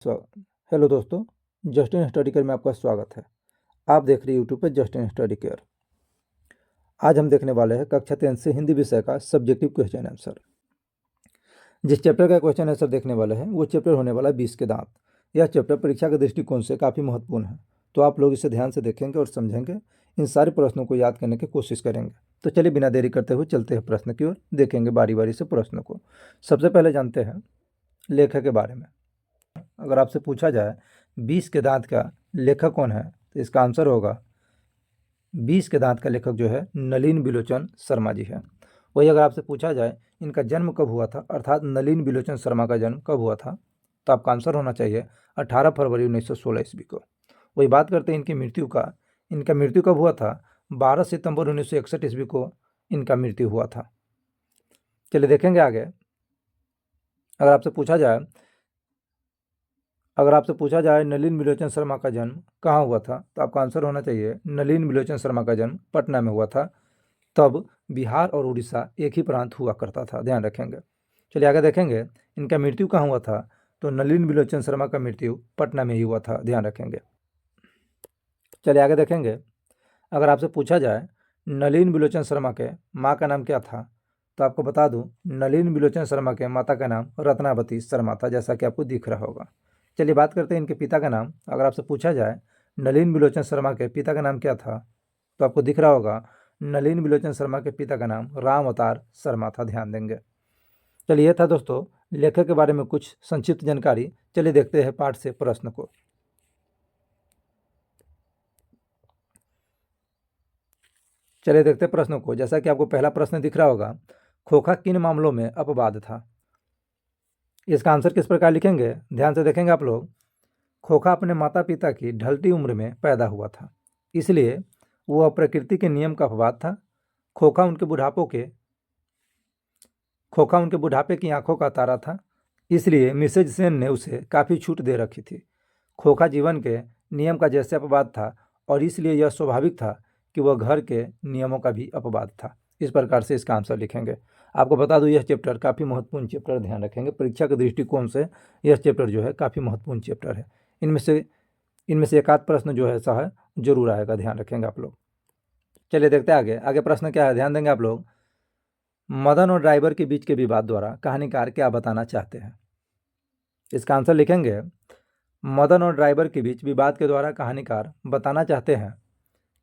स्वागत। हेलो दोस्तों, Justin study care में आपका स्वागत है। आप देख रहे हैं यूट्यूब पे जस्टिन स्टडी केयर। आज हम देखने वाले हैं कक्षा 10 से हिंदी विषय का सब्जेक्टिव क्वेश्चन आंसर। जिस चैप्टर का क्वेश्चन आंसर देखने वाले हैं वो चैप्टर होने वाला है 20 के दांत। यह चैप्टर परीक्षा के दृष्टिकोण से काफ़ी महत्वपूर्ण है, तो आप लोग इसे ध्यान से देखेंगे और समझेंगे। इन सारे प्रश्नों को याद करने की कोशिश करेंगे। तो चलिए बिना देरी करते हुए चलते हैं प्रश्न की ओर, देखेंगे बारी बारी से प्रश्नों को। सबसे पहले जानते हैं लेखक के बारे में। अगर आपसे पूछा जाए 20 के दांत का लेखक कौन है, तो इसका आंसर होगा 20 के दांत का लेखक जो है नलिन बिलोचन शर्मा जी है। वही अगर आपसे पूछा जाए इनका जन्म कब हुआ था, अर्थात नलिन बिलोचन शर्मा का जन्म कब हुआ था, तो आपका आंसर होना चाहिए 18 फरवरी 1916 ईस्वी को। वही बात करते हैं इनकी मृत्यु का। इनका मृत्यु कब हुआ था? 12 सितंबर 1961 ईस्वी को इनका मृत्यु हुआ था। चलिए देखेंगे आगे। अगर आपसे पूछा जाए नलिन बिलोचन शर्मा का जन्म कहाँ हुआ था, तो आपका आंसर होना चाहिए नलिन बिलोचन शर्मा का जन्म पटना में हुआ था। तब बिहार और उड़ीसा एक ही प्रांत हुआ करता था, ध्यान रखेंगे। चलिए आगे देखेंगे इनका मृत्यु कहाँ हुआ था, तो नलिन बिलोचन शर्मा का मृत्यु पटना में ही हुआ था, ध्यान रखेंगे। चलिए आगे देखेंगे। अगर आपसे पूछा जाए नलिन बिलोचन शर्मा के माँ का नाम क्या था, तो आपको बता दूं नलिन बिलोचन शर्मा के माता का नाम रत्नावती शर्मा था, जैसा कि आपको दिख रहा होगा। चलिए बात करते हैं इनके पिता का नाम। अगर आपसे पूछा जाए नलिन बिलोचन शर्मा के पिता का नाम क्या था, तो आपको दिख रहा होगा नलिन बिलोचन शर्मा के पिता का नाम राम अवतार शर्मा था, ध्यान देंगे। चलिए यह था दोस्तों लेखक के बारे में कुछ संक्षिप्त जानकारी। चलिए देखते हैं पाठ से प्रश्न को। चलिए देखते हैं प्रश्नों को। जैसा कि आपको पहला प्रश्न दिख रहा होगा, खोखा किन मामलों में अपवाद था? इसका आंसर किस प्रकार लिखेंगे, ध्यान से देखेंगे आप लोग। खोखा अपने माता पिता की ढलती उम्र में पैदा हुआ था, इसलिए वह प्रकृति के नियम का अपवाद था। खोखा उनके बुढ़ापे की आंखों का तारा था, इसलिए मिसेज सेन ने उसे काफ़ी छूट दे रखी थी। खोखा जीवन के नियम का जैसे अपवाद था, और इसलिए यह स्वाभाविक था कि वह घर के नियमों का भी अपवाद था। इस प्रकार से इसका आंसर लिखेंगे। आपको बता दूं यह चैप्टर काफ़ी महत्वपूर्ण चैप्टर, ध्यान रखेंगे। परीक्षा के दृष्टिकोण से यह चैप्टर जो है काफ़ी महत्वपूर्ण चैप्टर है। इनमें से एक आध प्रश्न जो है ऐसा है जरूर आएगा, ध्यान रखेंगे आप लोग। चलिए देखते हैं आगे। आगे प्रश्न क्या है, ध्यान देंगे आप लोग। मदन और ड्राइवर के बीच के विवाद द्वारा कहानीकार क्या बताना चाहते हैं? इसका आंसर लिखेंगे मदन और ड्राइवर के बीच विवाद के द्वारा कहानीकार बताना चाहते हैं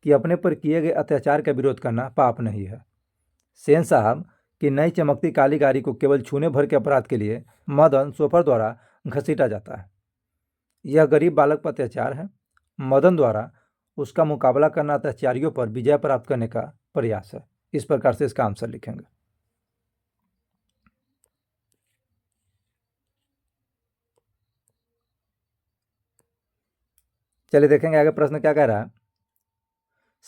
कि अपने पर किए गए अत्याचार का विरोध करना पाप नहीं है। सेन साहब की नई चमकती काली गाड़ी को केवल छूने भर के अपराध के लिए मदन शोफर द्वारा घसीटा जाता है। यह गरीब बालक पर अत्याचार है। मदन द्वारा उसका मुकाबला करना अत्याचारियों पर विजय प्राप्त करने का प्रयास है। इस प्रकार से इसका आंसर लिखेंगे। चलिए देखेंगे आगे प्रश्न क्या कह रहा है।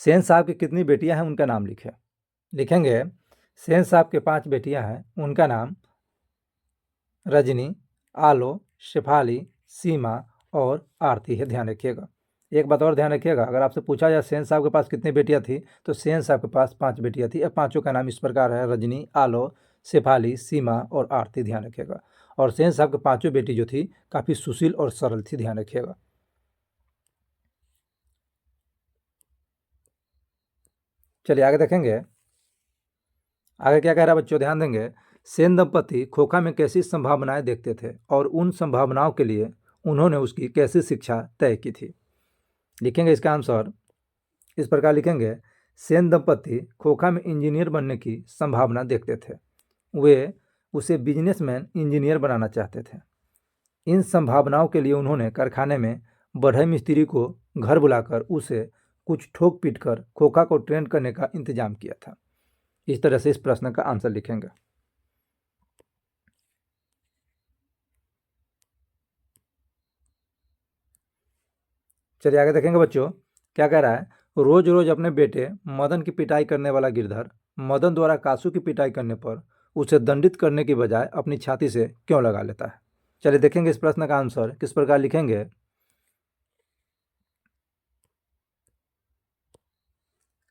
सेन साहब की कितनी बेटियां हैं, उनका नाम लिखेंगे। सेन साहब के 5 बेटियां हैं, उनका नाम रजनी, आलो, शेफाली, सीमा और आरती है, ध्यान रखिएगा। एक बात और ध्यान रखिएगा, अगर आपसे पूछा जाए सेन साहब के पास कितनी बेटियां थी, तो सेन साहब के पास 5 बेटियां थी। पांचों का नाम इस प्रकार है, रजनी, आलो, शेफाली, सीमा और आरती, ध्यान रखिएगा। और सेन साहब की 5 बेटी जो थी काफ़ी सुशील और सरल थी, ध्यान रखिएगा। चलिए आगे देखेंगे। आगे क्या कह रहा है बच्चों, ध्यान देंगे। सेन दंपति खोखा में कैसी संभावनाएं देखते थे और उन संभावनाओं के लिए उन्होंने उसकी कैसी शिक्षा तय की थी? लिखेंगे इसका आंसर इस प्रकार लिखेंगे। सेन दंपति खोखा में इंजीनियर बनने की संभावना देखते थे। वे उसे बिजनेसमैन इंजीनियर बनाना चाहते थे। इन संभावनाओं के लिए उन्होंने कारखाने में बढ़ई मिस्त्री को घर बुलाकर उसे कुछ ठोक पीट कर खोखा को ट्रेन करने का इंतजाम किया था। इस तरह से इस प्रश्न का आंसर लिखेंगे। चलिए आगे देखेंगे बच्चों क्या कह रहा है। रोज रोज अपने बेटे मदन की पिटाई करने वाला गिरधर मदन द्वारा कासू की पिटाई करने पर उसे दंडित करने की बजाय अपनी छाती से क्यों लगा लेता है? चलिए देखेंगे इस प्रश्न का आंसर किस प्रकार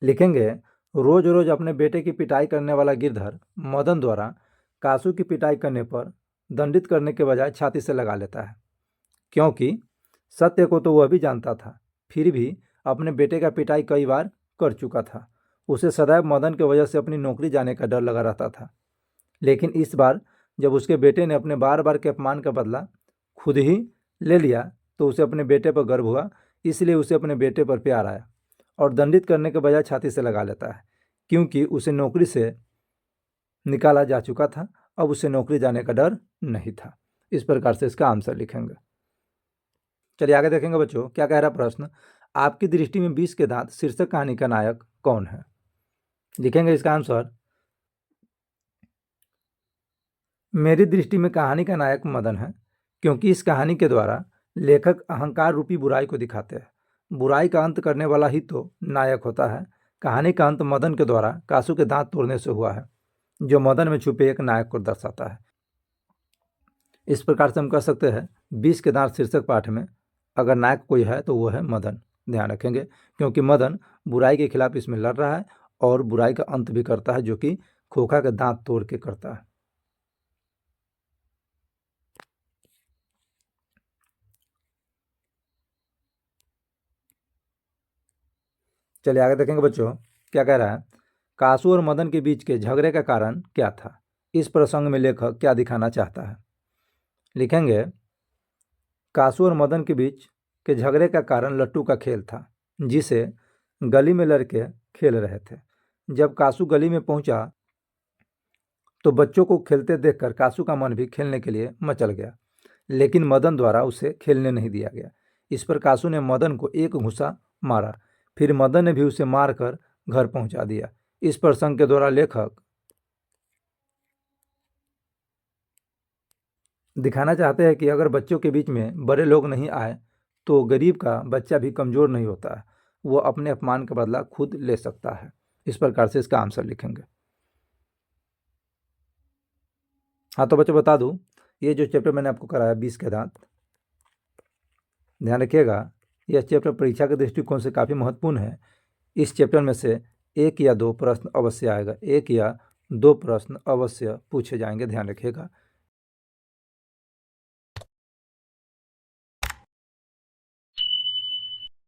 लिखेंगे। रोज रोज अपने बेटे की पिटाई करने वाला गिरधर मदन द्वारा कासू की पिटाई करने पर दंडित करने के बजाय छाती से लगा लेता है। क्योंकि सत्य को तो वह भी जानता था, फिर भी अपने बेटे का पिटाई कई बार कर चुका था। उसे सदैव मदन की वजह से अपनी नौकरी जाने का डर लगा रहता था। लेकिन इस बार जब उसके बेटे ने अपने बार बार के अपमान का बदला खुद ही ले लिया तो उसे अपने बेटे पर गर्व हुआ। इसलिए उसे अपने बेटे पर प्यार आया और दंडित करने के बजाय छाती से लगा लेता है, क्योंकि उसे नौकरी से निकाला जा चुका था। अब उसे नौकरी जाने का डर नहीं था। इस प्रकार से इसका आंसर लिखेंगे। चलिए आगे देखेंगे बच्चों, क्या कह रहा प्रश्न। आपकी दृष्टि में 20 के दांत शीर्षक कहानी का नायक कौन है? लिखेंगे इसका आंसर। मेरी दृष्टि में कहानी का नायक मदन है, क्योंकि इस कहानी के द्वारा लेखक अहंकार रूपी बुराई को दिखाते हैं। बुराई का अंत करने वाला ही तो नायक होता है। कहानी का अंत मदन के द्वारा कासू के दांत तोड़ने से हुआ है, जो मदन में छुपे एक नायक को दर्शाता है। इस प्रकार से हम कह सकते हैं 20 के दांत शीर्षक पाठ में अगर नायक कोई है तो वो है मदन। ध्यान रखेंगे, क्योंकि मदन बुराई के खिलाफ इसमें लड़ रहा है और बुराई का अंत भी करता है, जो कि खोखा के दांत तोड़ के करता है। चलिए आगे देखेंगे बच्चों, क्या कह रहा है। कासू और मदन के बीच के झगड़े का कारण क्या था? इस प्रसंग में लेखक क्या दिखाना चाहता है? लिखेंगे, कासू और मदन के बीच के झगड़े का कारण लट्टू का खेल था, जिसे गली में लड़के खेल रहे थे। जब कासू गली में पहुंचा तो बच्चों को खेलते देखकर कासू का मन भी खेलने के लिए मचल गया, लेकिन मदन द्वारा उसे खेलने नहीं दिया गया। इस पर कासू ने मदन को एक घूंसा मारा, फिर मदन ने भी उसे मारकर घर पहुंचा दिया। इस प्रसंग के द्वारा लेखक दिखाना चाहते हैं कि अगर बच्चों के बीच में बड़े लोग नहीं आए तो गरीब का बच्चा भी कमजोर नहीं होता है, वो अपने अपमान का बदला खुद ले सकता है। इस प्रकार से इसका आंसर लिखेंगे। हाँ तो बच्चों बता दूं, ये जो चैप्टर मैंने आपको कराया 20 के दांत, ध्यान रखिएगा यह चैप्टर परीक्षा के दृष्टिकोण से काफ़ी महत्वपूर्ण है। इस चैप्टर में से एक या दो प्रश्न अवश्य आएगा, एक या दो प्रश्न अवश्य पूछे जाएंगे, ध्यान रखिएगा।